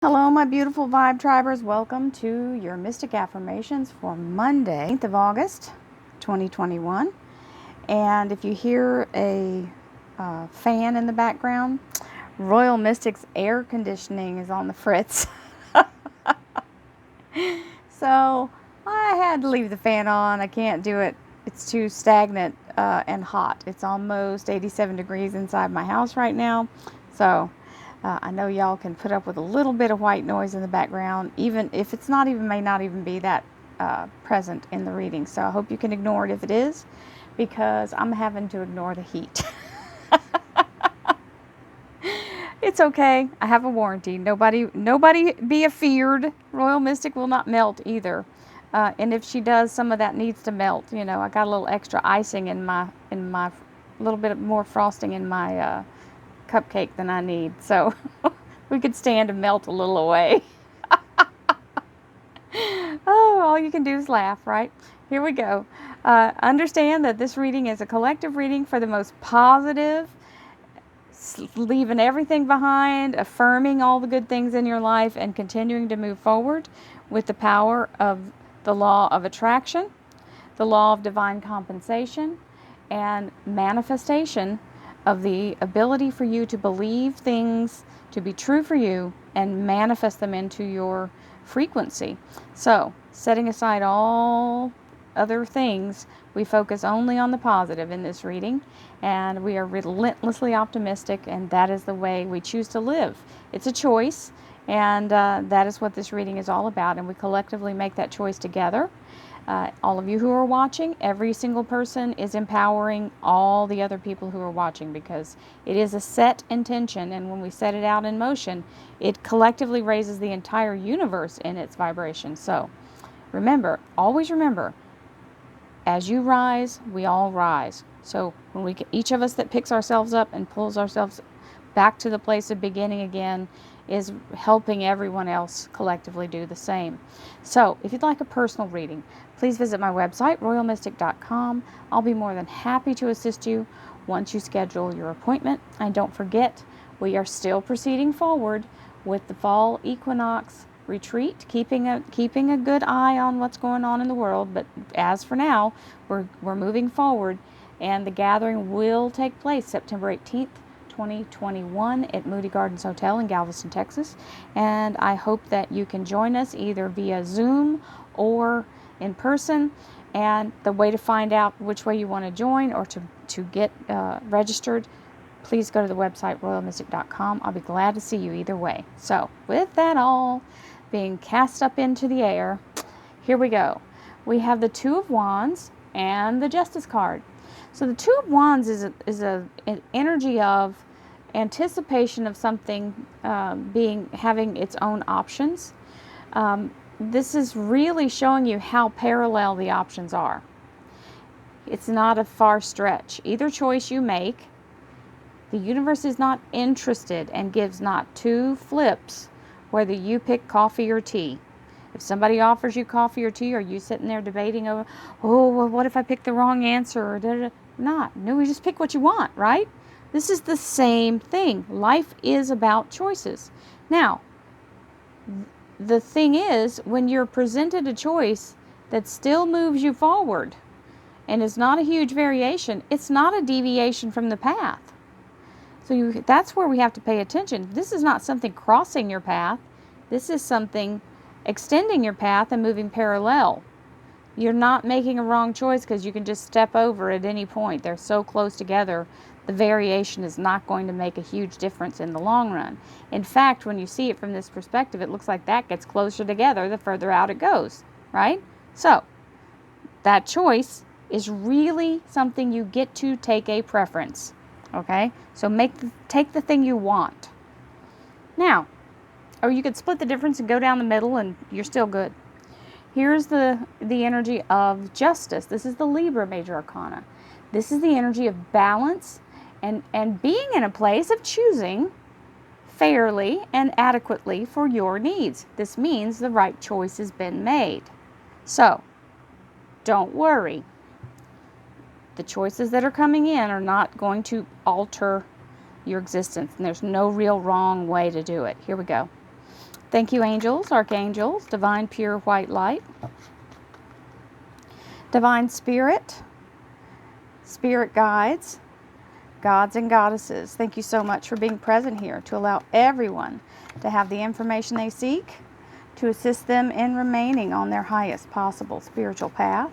Hello, my beautiful Vibe Tribers. Welcome to your Mystic Affirmations for Monday, 8th of August, 2021. And if you hear a fan in the background, Royal Mystic's air conditioning is on the fritz. So I had to leave the fan on. I can't do it. It's too stagnant and hot. It's almost 87 degrees inside my house right now. So I know y'all can put up with a little bit of white noise in the background, even if it's not even, may not even be that present in the reading. So I hope you can ignore it if it is, because I'm having to ignore the heat. It's okay. I have a warranty. Nobody be afeared. Royal Mystic will not melt either. And if she does, some of that needs to melt. You know, I got a little extra icing in my little bit more frosting in my cupcake than I need, so we could stand to melt a little away. Oh, all you can do is laugh, right? Here we go. Understand that this reading is a collective reading for the most positive, leaving everything behind, affirming all the good things in your life, and continuing to move forward with the power of the law of attraction, the law of divine compensation, and manifestation of the ability for you to believe things to be true for you and manifest them into your frequency. So, setting aside all other things, we focus only on the positive in this reading, and we are relentlessly optimistic, and that is the way we choose to live. It's a choice, and that is what this reading is all about, and we collectively make that choice together. All of you who are watching, every single person is empowering all the other people who are watching, because it is a set intention, and when we set it out in motion, it collectively raises the entire universe in its vibration. So remember, always remember, as you rise, we all rise. So when each of us that picks ourselves up and pulls ourselves back to the place of beginning again is helping everyone else collectively do the same. So if you'd like a personal reading, please visit my website, royalmystic.com. I'll be more than happy to assist you once you schedule your appointment. And don't forget, we are still proceeding forward with the fall equinox retreat, keeping a good eye on what's going on in the world. But as for now, we're moving forward, and the gathering will take place September 18th, 2021 at Moody Gardens Hotel in Galveston, Texas. And I hope that you can join us either via Zoom or in person. And the way to find out which way you want to join or to get registered, please go to the website royalmystic.com. I'll be glad to see you either way. So with that all being cast up into the air, here we go. We have the Two of Wands and the Justice card. So the Two of Wands is an energy of anticipation of something having its own options. This is really showing you how parallel the options are. It's not a far stretch. Either choice you make, the universe is not interested and gives not two flips whether you pick coffee or tea. If somebody offers you coffee or tea, are you sitting there debating over, oh, well, what if I pick the wrong answer? Or not. No, you just pick what you want, right? This is the same thing. Life is about choices. Now, the thing is, when you're presented a choice that still moves you forward and is not a huge variation, it's not a deviation from the path. So that's where we have to pay attention. This is not something crossing your path. This is something extending your path and moving parallel. You're not making a wrong choice because you can just step over at any point. They're so close together, the variation is not going to make a huge difference in the long run. In fact, when you see it from this perspective, it looks like that gets closer together the further out it goes, right? So that choice is really something you get to take a preference. Okay, so take the thing you want. Now, or you could split the difference and go down the middle and you're still good. Here's the energy of justice. This is the Libra major arcana. This is the energy of balance and being in a place of choosing fairly and adequately for your needs. This means the right choice has been made. So, don't worry. The choices that are coming in are not going to alter your existence, and there's no real wrong way to do it. Here we go. Thank you, angels, archangels, divine pure white light, divine spirit, spirit guides, gods and goddesses. Thank you so much for being present here to allow everyone to have the information they seek to assist them in remaining on their highest possible spiritual path.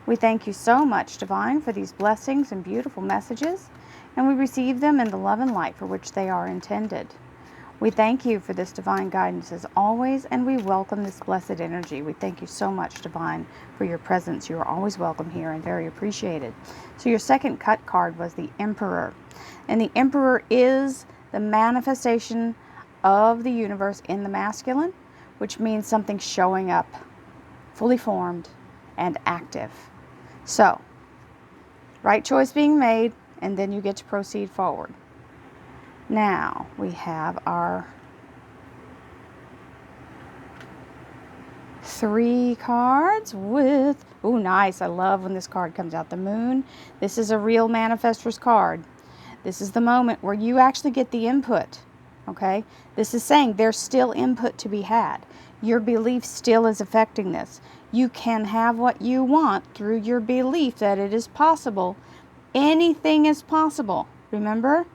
We thank you so much, Divine, for these blessings and beautiful messages, and we receive them in the love and light for which they are intended. We thank you for this divine guidance as always, and we welcome this blessed energy. We thank you so much, Divine, for your presence. You are always welcome here and very appreciated. So your second cut card was the Emperor. And the Emperor is the manifestation of the universe in the masculine, which means something showing up, fully formed and active. So, right choice being made, and then you get to proceed forward. Now we have our 3 cards with, oh nice, I love when this card comes out, the Moon. This is a real manifestor's card. This is the moment where you actually get the input, okay? This is saying there's still input to be had. Your belief still is affecting this. You can have what you want through your belief that it is possible. Anything is possible, remember?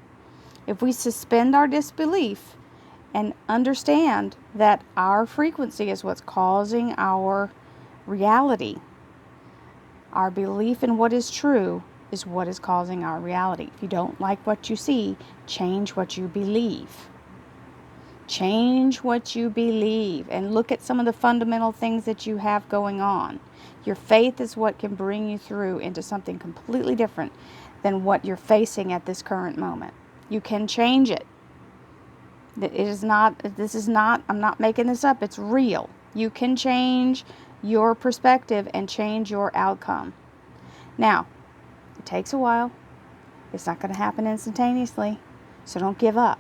If we suspend our disbelief and understand that our frequency is what's causing our reality, our belief in what is true is what is causing our reality. If you don't like what you see, change what you believe. Change what you believe and look at some of the fundamental things that you have going on. Your faith is what can bring you through into something completely different than what you're facing at this current moment. You can change it. I'm not making this up, it's real. You can change your perspective and change your outcome. Now, it takes a while. It's not going to happen instantaneously, so don't give up.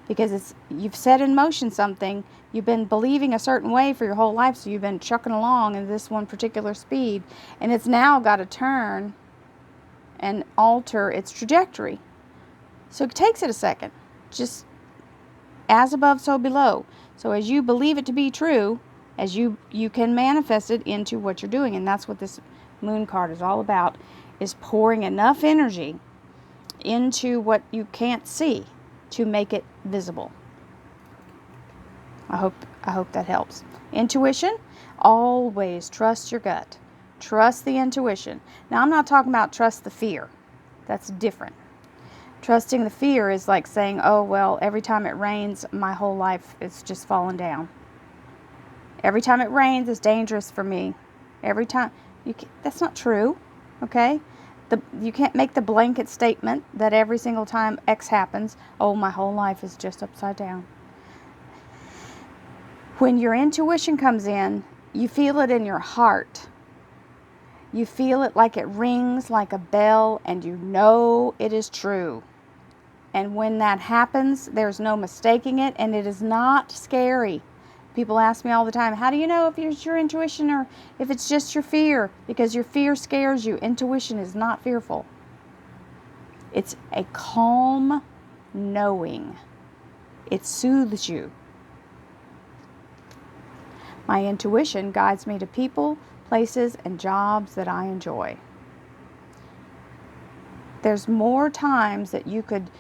Because you've set in motion something, you've been believing a certain way for your whole life, so you've been trucking along in this one particular speed, and it's now got to turn and alter its trajectory. So it takes it a second. Just as above, so below. So as you believe it to be true, as you can manifest it into what you're doing. And that's what this Moon card is all about, is pouring enough energy into what you can't see to make it visible. I hope that helps. Intuition, always trust your gut. Trust the intuition. Now I'm not talking about trust the fear. That's different. Trusting the fear is like saying, oh, well, every time it rains, my whole life is just falling down. Every time it rains, it's dangerous for me. Every time. That's not true, okay? You can't make the blanket statement that every single time X happens, oh, my whole life is just upside down. When your intuition comes in, you feel it in your heart. You feel it like it rings like a bell, and you know it is true. And when that happens, there's no mistaking it, and it is not scary. People ask me all the time, how do you know if it's your intuition or if it's just your fear? Because your fear scares you. Intuition is not fearful. It's a calm knowing. It soothes you. My intuition guides me to people, places, and jobs that I enjoy. There's more times that you could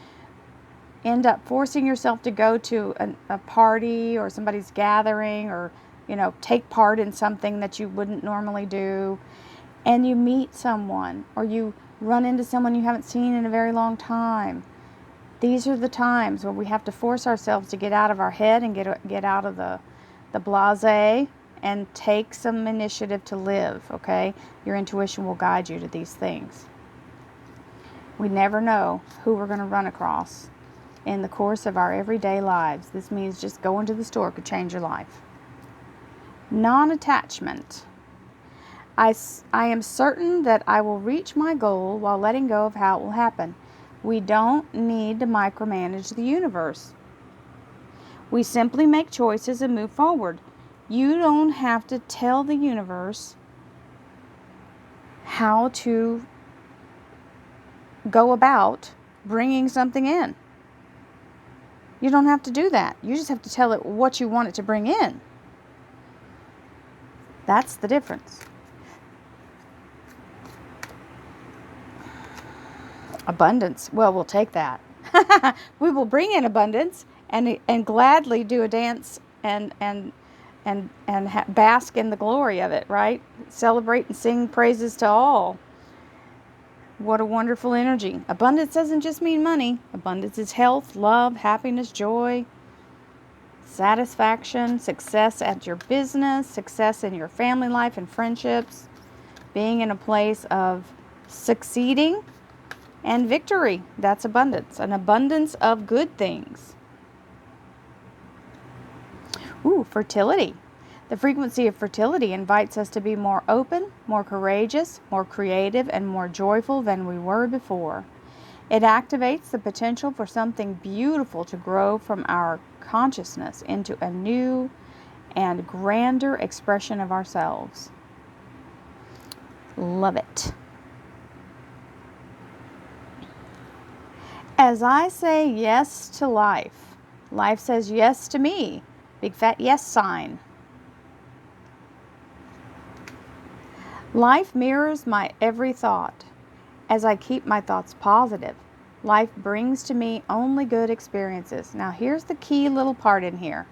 end up forcing yourself to go to a party or somebody's gathering, or take part in something that you wouldn't normally do, and you meet someone or you run into someone you haven't seen in a very long time. These are the times where we have to force ourselves to get out of our head and get out of the blasé and take some initiative to live, okay? Your intuition will guide you to these things. We never know who we're going to run across in the course of our everyday lives. This means just going to the store could change your life. Non-attachment. I am certain that I will reach my goal while letting go of how it will happen. We don't need to micromanage the universe. We simply make choices and move forward. You don't have to tell the universe how to go about bringing something in. You don't have to do that. You just have to tell it what you want it to bring in. That's the difference. Abundance. Well, we'll take that. We will bring in abundance and gladly do a dance and bask in the glory of it, right? Celebrate and sing praises to all. What a wonderful energy. Abundance doesn't just mean money. Abundance is health, love, happiness, joy, satisfaction, success at your business, success in your family life and friendships, being in a place of succeeding and victory. That's abundance. An abundance of good things. Ooh, fertility. The frequency of fertility invites us to be more open, more courageous, more creative, and more joyful than we were before. It activates the potential for something beautiful to grow from our consciousness into a new and grander expression of ourselves. Love it. As I say yes to life, life says yes to me. Big fat yes sign. Life mirrors my every thought. As I keep my thoughts positive, life brings to me only good experiences. Now here's the key little part in here.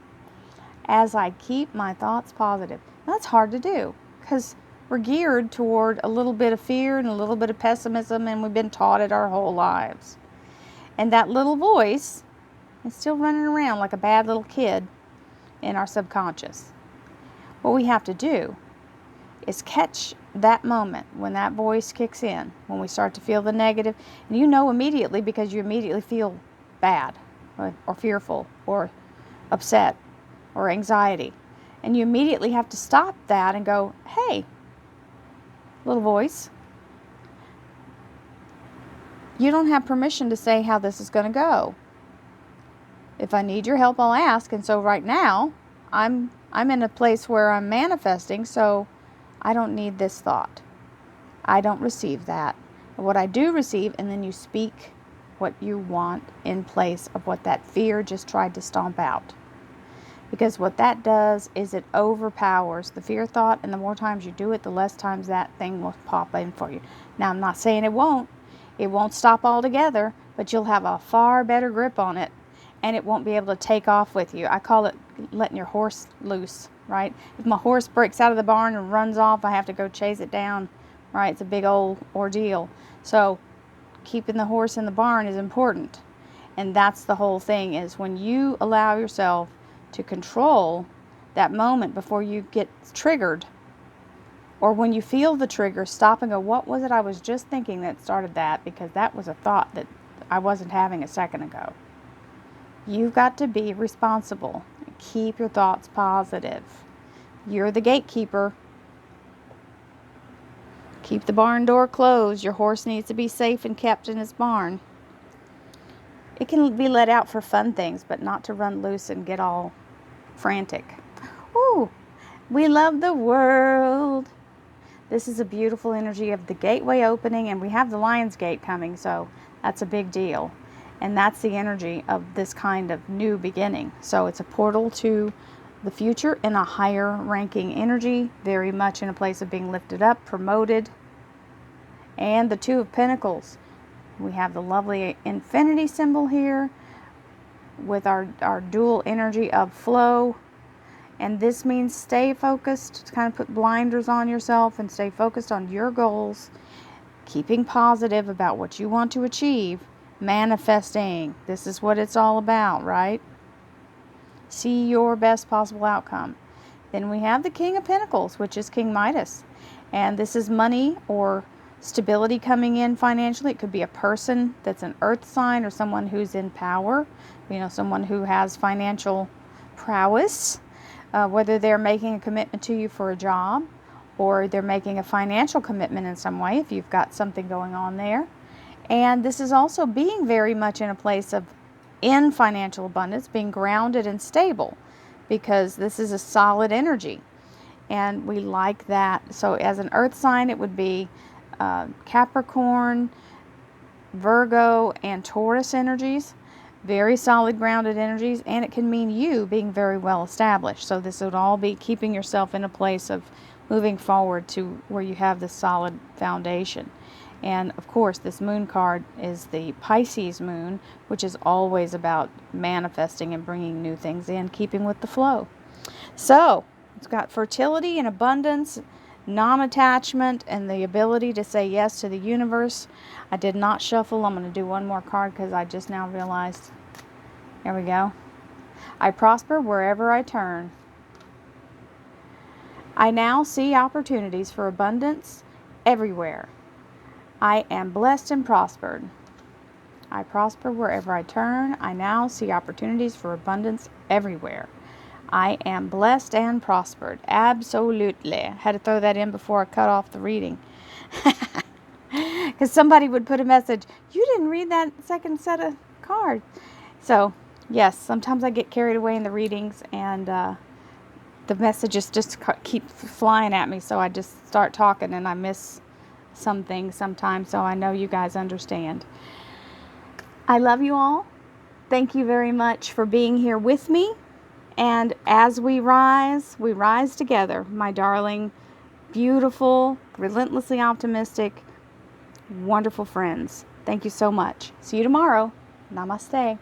As I keep my thoughts positive. That's hard to do because we're geared toward a little bit of fear and a little bit of pessimism, and we've been taught it our whole lives. And that little voice is still running around like a bad little kid in our subconscious. What we have to do is catch that moment when that voice kicks in, when we start to feel the negative, and you know immediately because you immediately feel bad or fearful or upset or anxiety. And you immediately have to stop that and go, hey, little voice, you don't have permission to say how this is going to go. If I need your help, I'll ask. And so right now, I'm in a place where I'm manifesting, so I don't need this thought. I don't receive that. What I do receive, and then you speak what you want in place of what that fear just tried to stomp out. Because what that does is it overpowers the fear thought, and the more times you do it, the less times that thing will pop in for you. Now, I'm not saying it won't. It won't stop altogether, but you'll have a far better grip on it, and it won't be able to take off with you. I call it letting your horse loose, right? If my horse breaks out of the barn and runs off, I have to go chase it down, right? It's a big old ordeal. So keeping the horse in the barn is important. And that's the whole thing, is when you allow yourself to control that moment before you get triggered, or when you feel the trigger, stop and go, what was it I was just thinking that started that? Because that was a thought that I wasn't having a second ago. You've got to be responsible. Keep your thoughts positive. You're the gatekeeper. Keep the barn door closed. Your horse needs to be safe and kept in his barn. It can be let out for fun things, but not to run loose and get all frantic. Ooh, we love the world. This is a beautiful energy of the gateway opening, and we have the Lion's Gate coming, so that's a big deal. And that's the energy of this kind of new beginning. So it's a portal to the future in a higher ranking energy, very much in a place of being lifted up, promoted. And the Two of Pentacles. We have the lovely infinity symbol here with our dual energy of flow. And this means stay focused, to kind of put blinders on yourself and stay focused on your goals, keeping positive about what you want to achieve. Manifesting. This is what it's all about, right? See your best possible outcome. Then we have the King of Pentacles, which is King Midas. And this is money or stability coming in financially. It could be a person that's an earth sign or someone who's in power. You know, someone who has financial prowess. Whether they're making a commitment to you for a job or they're making a financial commitment in some way, if you've got something going on there. And this is also being very much in a place of in financial abundance, being grounded and stable, because this is a solid energy. And we like that. So as an earth sign, it would be Capricorn, Virgo, and Taurus energies. very solid, grounded energies, and it can mean you being very well established. So this would all be keeping yourself in a place of moving forward to where you have this solid foundation. And of course, this moon card is the Pisces moon, which is always about manifesting and bringing new things in, keeping with the flow. So it's got fertility and abundance, non-attachment, and the ability to say yes to the universe. I did not shuffle. I'm going to do one more card because I just now realized. There we go. I prosper wherever I turn. I now see opportunities for abundance everywhere. I am blessed and prospered. I prosper wherever I turn. I now see opportunities for abundance everywhere. I am blessed and prospered. Absolutely. I had to throw that in before I cut off the reading. Because somebody would put a message, you didn't read that second set of cards. So, yes, sometimes I get carried away in the readings and the messages just keep flying at me. So I just start talking and I miss some things sometimes. So I know you guys understand. I love you all. Thank you very much for being here with me. And as we rise together, my darling, beautiful, relentlessly optimistic, wonderful friends. Thank you so much. See you tomorrow. Namaste.